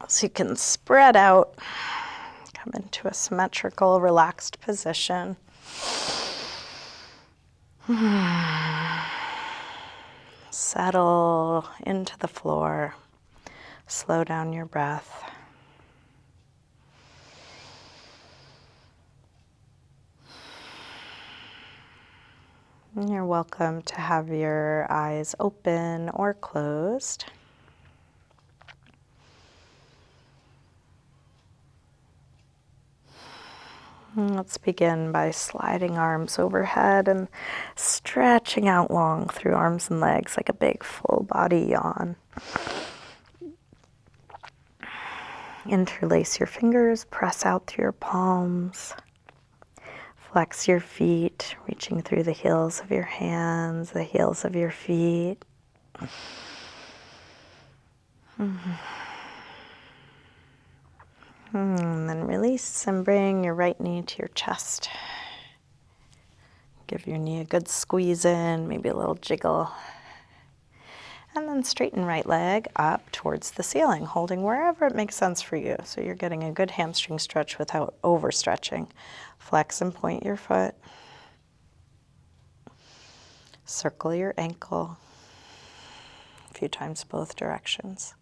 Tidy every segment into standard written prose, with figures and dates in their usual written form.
So you can spread out, come into a symmetrical, relaxed position. Settle into the floor. Slow down your breath. And you're welcome to have your eyes open or closed. And let's begin by sliding arms overhead and stretching out long through arms and legs like a big full body yawn. Interlace your fingers, press out through your palms. Flex your feet, reaching through the heels of your hands, the heels of your feet. And then release and bring your right knee to your chest. Give your knee a good squeeze in, maybe a little jiggle. And then straighten right leg up towards the ceiling, holding wherever it makes sense for you. So you're getting a good hamstring stretch without overstretching. Flex and point your foot. Circle your ankle a few times both directions.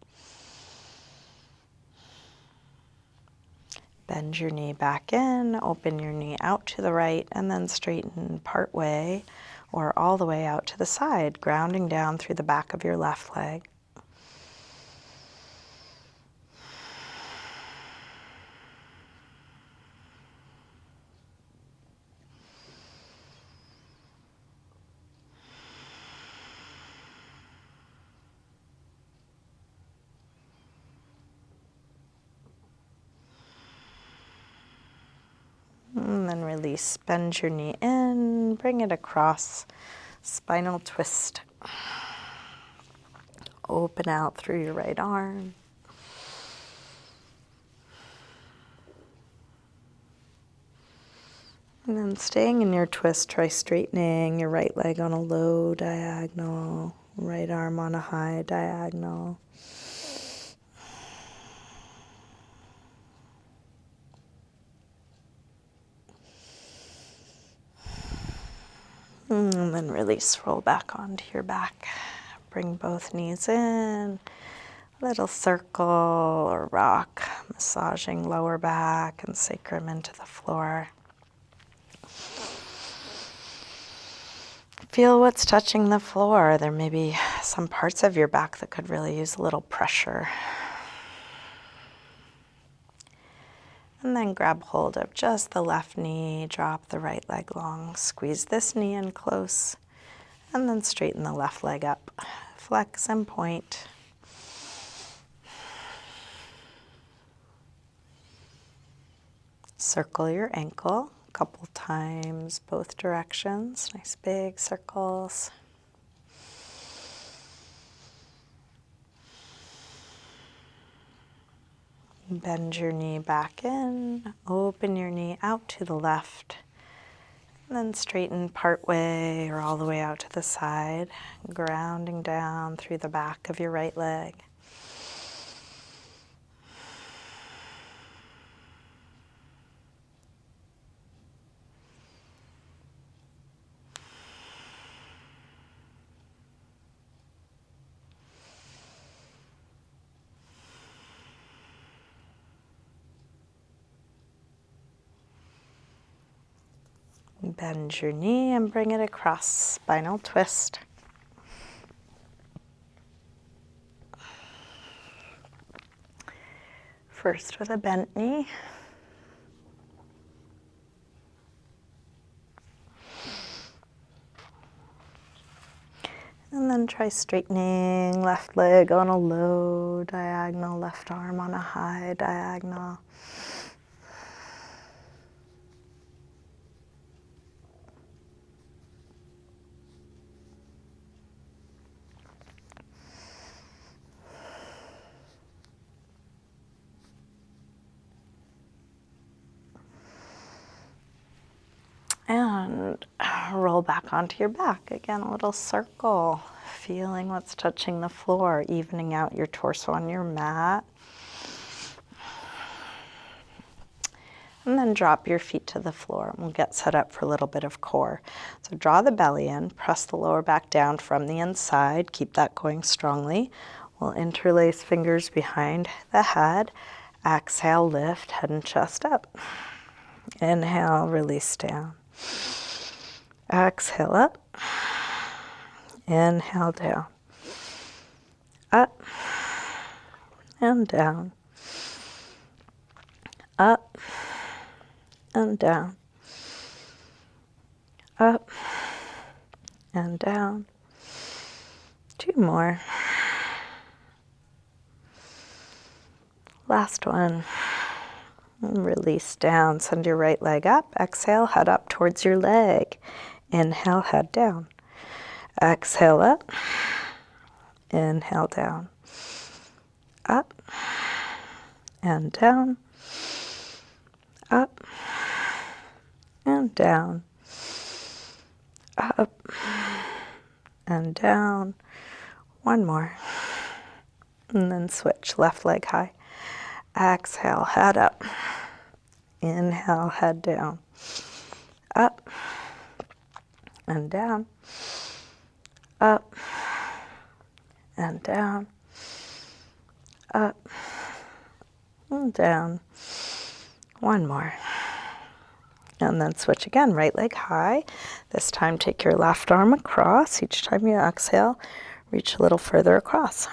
Bend your knee back in, open your knee out to the right, and then straighten part way or all the way out to the side, grounding down through the back of your left leg. And then release, bend your knee in, bring it across, spinal twist. Open out through your right arm. And then staying in your twist, try straightening your right leg on a low diagonal, right arm on a high diagonal. And then release, roll back onto your back. Bring both knees in, little circle or rock, massaging lower back and sacrum into the floor. Feel what's touching the floor. There may be some parts of your back that could really use a little pressure. And then grab hold of just the left knee, drop the right leg long, squeeze this knee in close, and then straighten the left leg up. Flex and point. Circle your ankle a couple times, both directions. Nice big circles. Bend your knee back in, open your knee out to the left, and then straighten part way or all the way out to the side, grounding down through the back of your right leg. Bend your knee and bring it across, spinal twist. First with a bent knee. And then try straightening left leg on a low diagonal, left arm on a high diagonal. And roll back onto your back. Again, a little circle, feeling what's touching the floor, evening out your torso on your mat. And then drop your feet to the floor and we'll get set up for a little bit of core. So draw the belly in, press the lower back down from the inside, keep that going strongly. We'll interlace fingers behind the head. Exhale, lift head and chest up. Inhale, release down. Exhale up. Inhale down. Up and down. Up and down. Up and down. 2 more. Last one. And release down. Send your right leg up. Exhale, head up towards your leg. Inhale, head down. Exhale up. Inhale down. Up and down. Up and down. Up and down. 1 more. And then switch, left leg high. Exhale, head up. Inhale, head down. Up and down. Up and down. Up and down. 1 more. And then switch again, right leg high. This time take your left arm across. Each time you exhale, reach a little further across.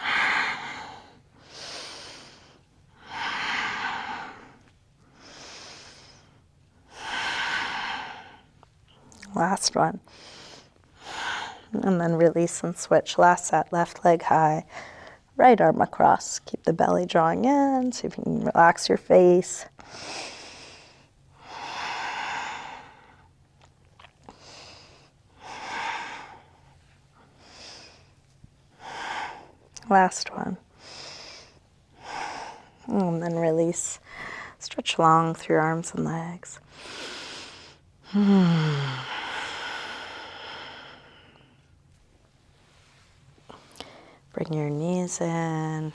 Last one. And then release and switch. Last set, left leg high, right arm across. Keep the belly drawing in. See if you can relax your face. Last one. And then release. Stretch long through your arms and legs. Bring your knees in.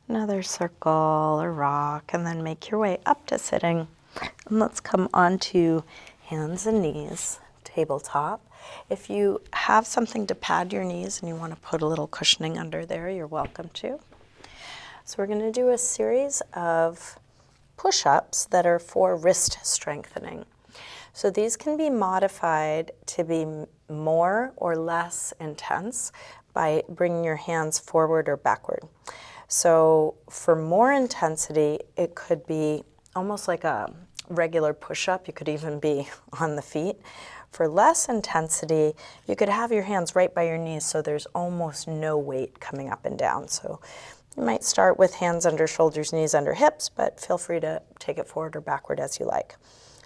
Another circle or rock, and then make your way up to sitting. And let's come onto hands and knees, tabletop. If you have something to pad your knees and you want to put a little cushioning under there, you're welcome to. So we're going to do a series of push-ups that are for wrist strengthening. So these can be modified to be more or less intense by bringing your hands forward or backward. So for more intensity, it could be almost like a regular push-up. You could even be on the feet. For less intensity, you could have your hands right by your knees so there's almost no weight coming up and down. So you might start with hands under shoulders, knees under hips, but feel free to take it forward or backward as you like.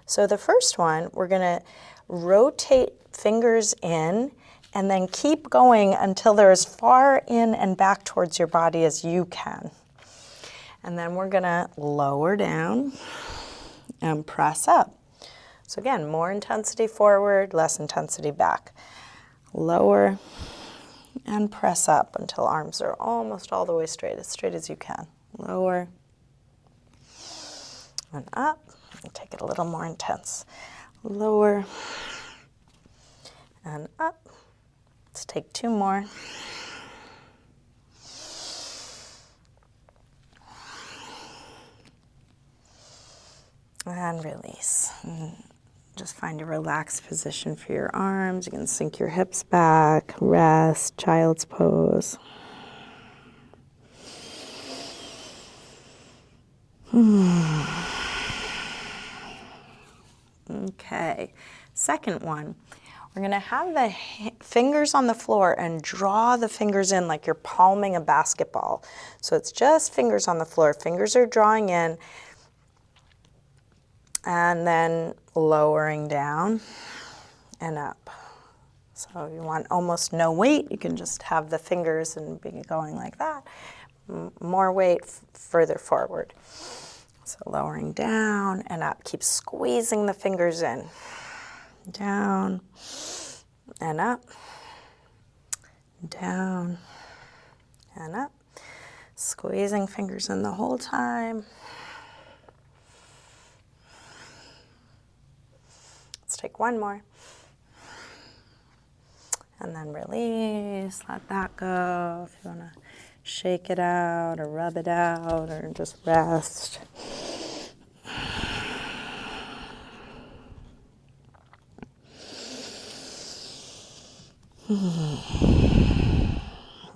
So the first one, we're going to rotate fingers in and then keep going until they're as far in and back towards your body as you can. And then we're going to lower down and press up. So again, more intensity forward, less intensity back. Lower and press up until arms are almost all the way straight as you can. Lower and up. And take it a little more intense. Lower and up. Let's take 2 more. And release. And just find a relaxed position for your arms. You can sink your hips back, rest, child's pose. Okay, second one. We're going to have the fingers on the floor and draw the fingers in like you're palming a basketball. So it's just fingers on the floor. Fingers are drawing in and then lowering down and up. So you want almost no weight. You can just have the fingers and be going like that. More weight further forward. So lowering down and up. Keep squeezing the fingers in. Down and up. Down and up. Squeezing fingers in the whole time. take one more. And then release, let that go. If you want to shake it out or rub it out or just rest.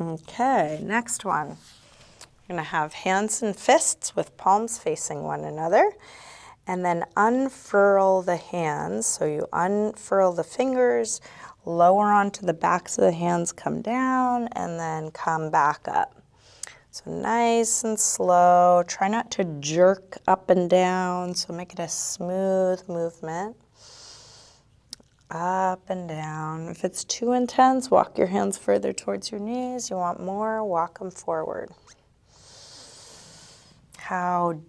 Okay, next one. You're going to have hands and fists with palms facing one another. And then unfurl the hands. So you unfurl the fingers, lower onto the backs of the hands, come down, and then come back up. So nice and slow. Try not to jerk up and down, so make it a smooth movement. Up and down. If it's too intense, walk your hands further towards your knees. You want more, walk them forward. How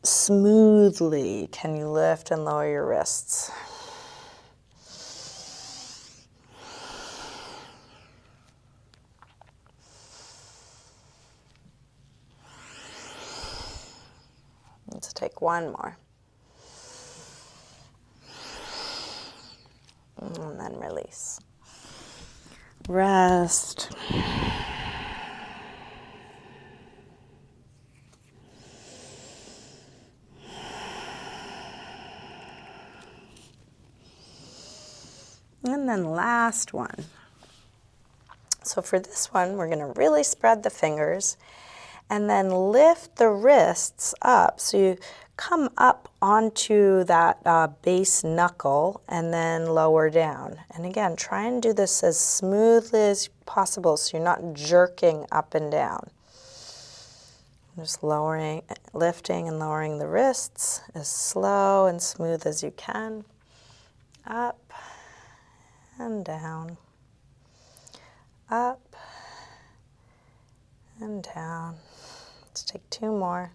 smoothly can you lift and lower your wrists? Let's take one more. And then release. Rest. And then last one. So for this one, we're going to really spread the fingers and then lift the wrists up. So you come up onto that base knuckle and then lower down. And again, try and do this as smoothly as possible so you're not jerking up and down. Just lowering, lifting and lowering the wrists as slow and smooth as you can. Up and down. Up and down. Let's take two more.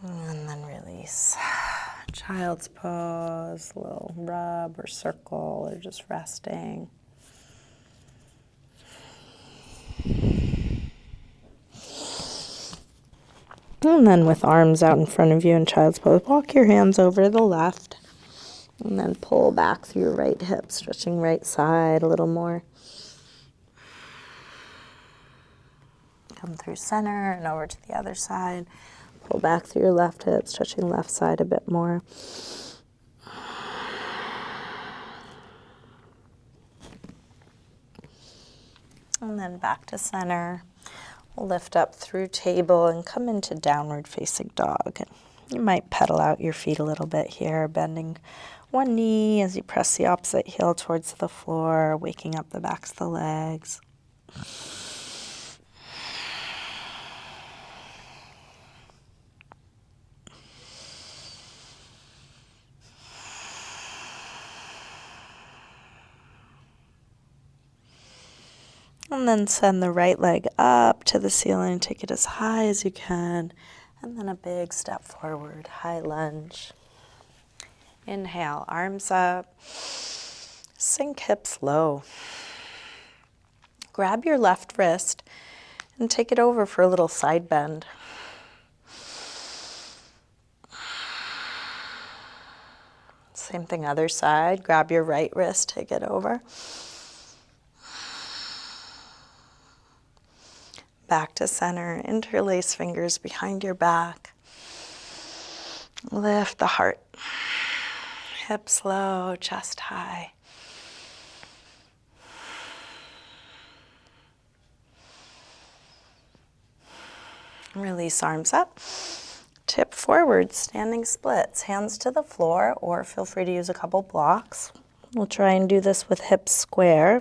And then release. Child's pose, a little rub or circle or just resting. And then with arms out in front of you in child's pose, walk your hands over the left. And then pull back through your right hip, stretching right side a little more. Come through center and over to the other side. Pull back through your left hip, stretching left side a bit more. And then back to center. Lift up through table and come into downward facing dog. You might pedal out your feet a little bit here, bending one knee as you press the opposite heel towards the floor, waking up the backs of the legs. And then send the right leg up to the ceiling, take it as high as you can, and then a big step forward, high lunge. Inhale, arms up, sink hips low. Grab your left wrist and take it over for a little side bend. Same thing, other side. Grab your right wrist, take it over. Back to center, interlace fingers behind your back. Lift the heart. Hips low, chest high. Release arms up. Tip forward, standing splits, hands to the floor, or feel free to use a couple blocks. We'll try and do this with hips square.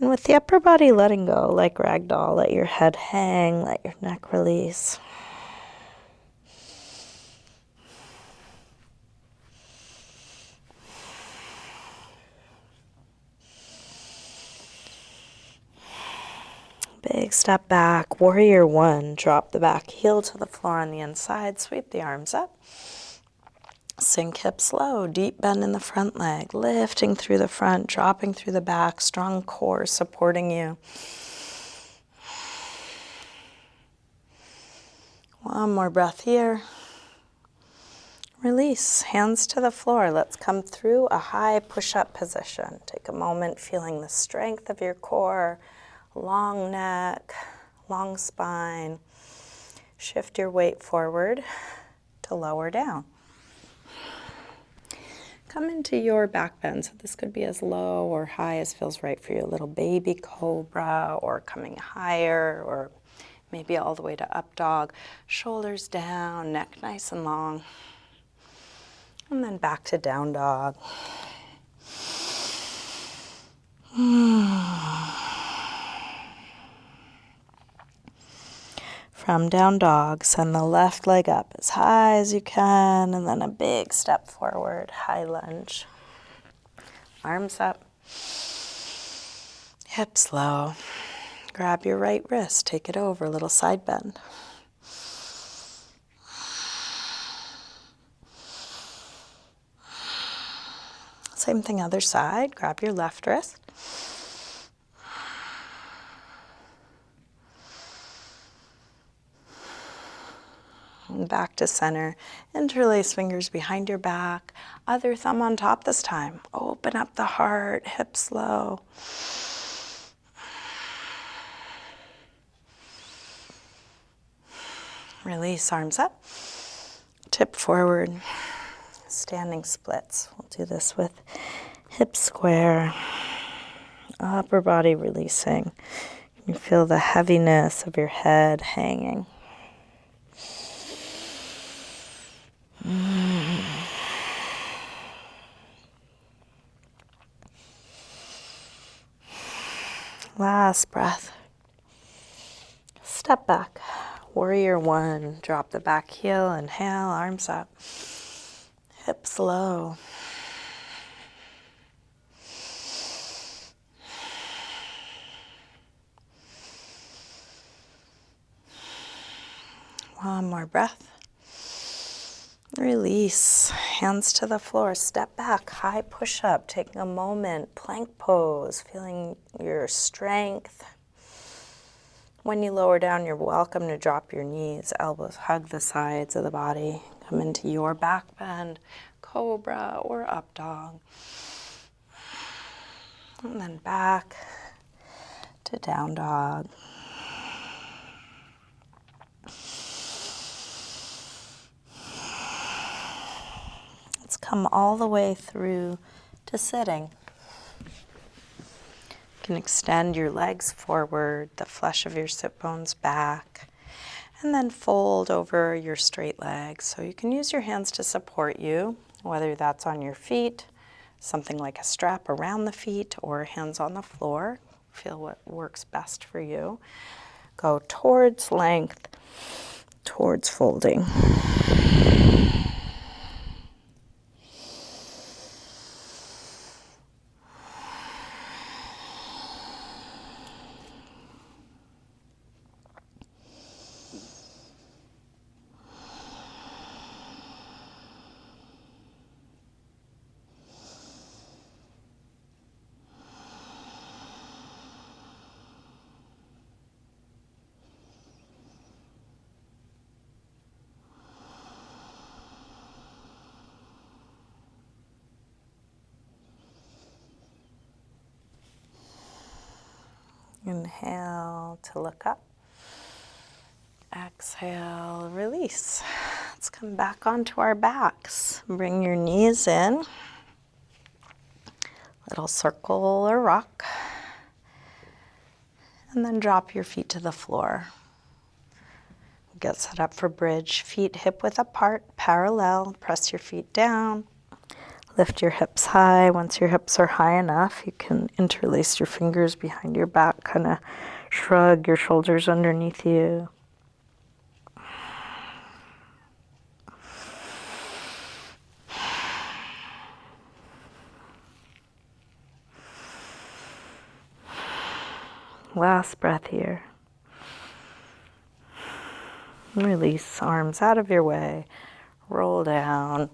And with the upper body letting go, like ragdoll, let your head hang, let your neck release. Big step back, warrior one. Drop the back heel to the floor on the inside, sweep the arms up. Sink hips low, deep bend in the front leg, lifting through the front, dropping through the back, strong core supporting you. One more breath here. Release, hands to the floor. Let's come through a high push-up position. Take a moment feeling the strength of your core, long neck, long spine. Shift your weight forward to lower down. Come into your back bend. So this could be as low or high as feels right for you. A little baby cobra, or coming higher, or maybe all the way to up dog. Shoulders down, neck nice and long. And then back to down dog. From down dog, send the left leg up as high as you can, and then a big step forward, high lunge. Arms up, hips low. Grab your right wrist, take it over, a little side bend. Same thing other side, grab your left wrist. And back to center. Interlace fingers behind your back. Other thumb on top this time. Open up the heart, hips low. Release, arms up. Tip forward. Standing splits. We'll do this with hips square. Upper body releasing. You feel the heaviness of your head hanging. Last breath. Step back. Warrior one. Drop the back heel. Inhale, arms up. Hips low. One more breath. Release, hands to the floor, step back, high push-up, taking a moment, plank pose, feeling your strength. When you lower down, you're welcome to drop your knees, elbows hug the sides of the body, come into your back bend, cobra or up dog. And then back to down dog. Come all the way through to sitting. You can extend your legs forward, the flesh of your sit bones back, and then fold over your straight legs. So you can use your hands to support you, whether that's on your feet, something like a strap around the feet, or hands on the floor. Feel what works best for you. Go towards length, towards folding. Inhale to look up. Exhale, release. Let's come back onto our backs. Bring your knees in. Little circle or rock. And then drop your feet to the floor. Get set up for bridge. Feet hip width apart, parallel. Press your feet down. Lift your hips high. Once your hips are high enough, you can interlace your fingers behind your back, kind of shrug your shoulders underneath you. Last breath here. Release, arms out of your way. Roll down.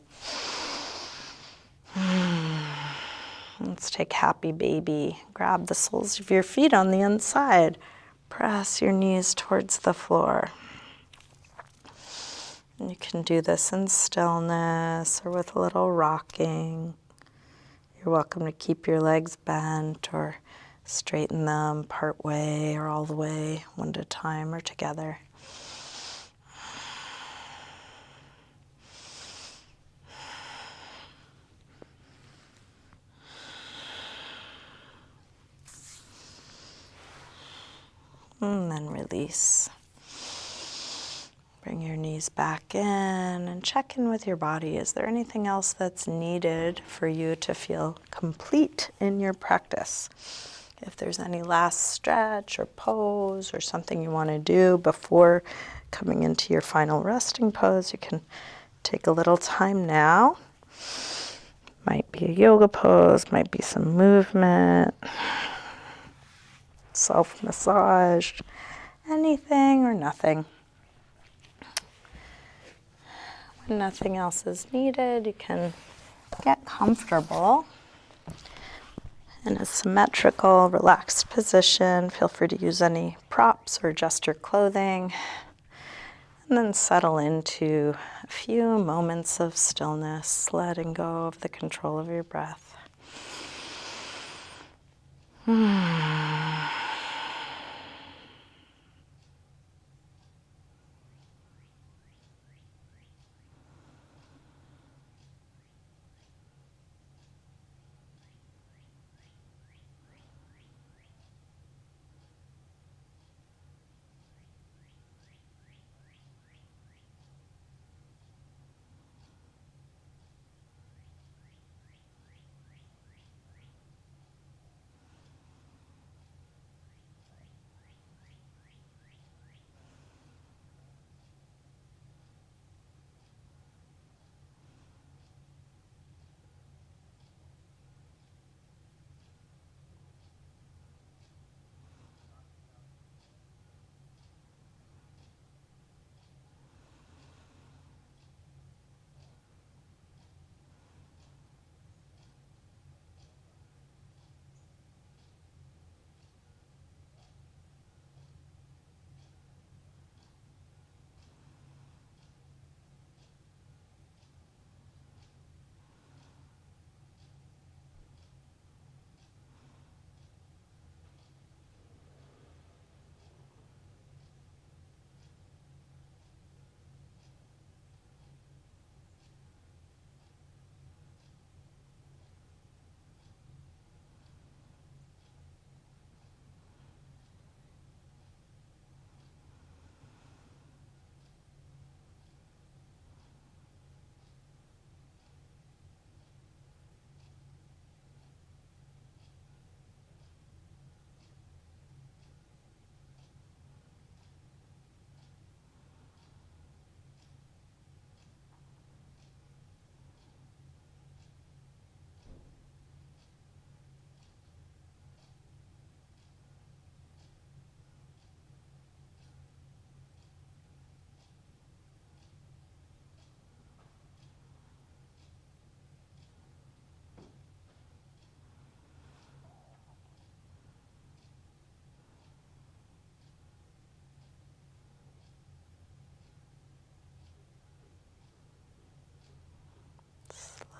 Let's take happy baby. Grab the soles of your feet on the inside. Press your knees towards the floor. And you can do this in stillness or with a little rocking. You're welcome to keep your legs bent or straighten them part way or all the way, one at a time or together. And then release. Bring your knees back in and check in with your body. Is there anything else that's needed for you to feel complete in your practice? If there's any last stretch or pose or something you want to do before coming into your final resting pose, you can take a little time now. Might be a yoga pose, might be some movement, self-massage, anything or nothing. When nothing else is needed, you can get comfortable in a symmetrical, relaxed position. Feel free to use any props or adjust your clothing. And then settle into a few moments of stillness, letting go of the control of your breath.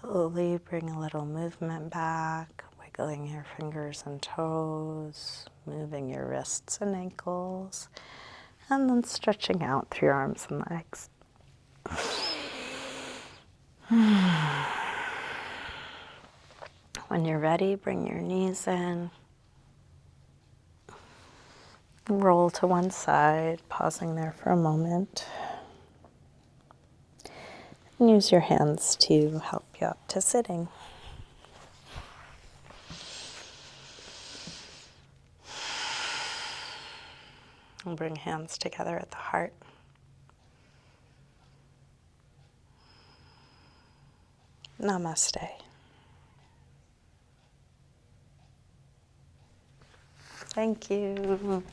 Slowly bring a little movement back, wiggling your fingers and toes, moving your wrists and ankles, and then stretching out through your arms and legs. When you're ready, bring your knees in. Roll to one side, pausing there for a moment. And use your hands to help you up to sitting. And bring hands together at the heart. Namaste. Thank you.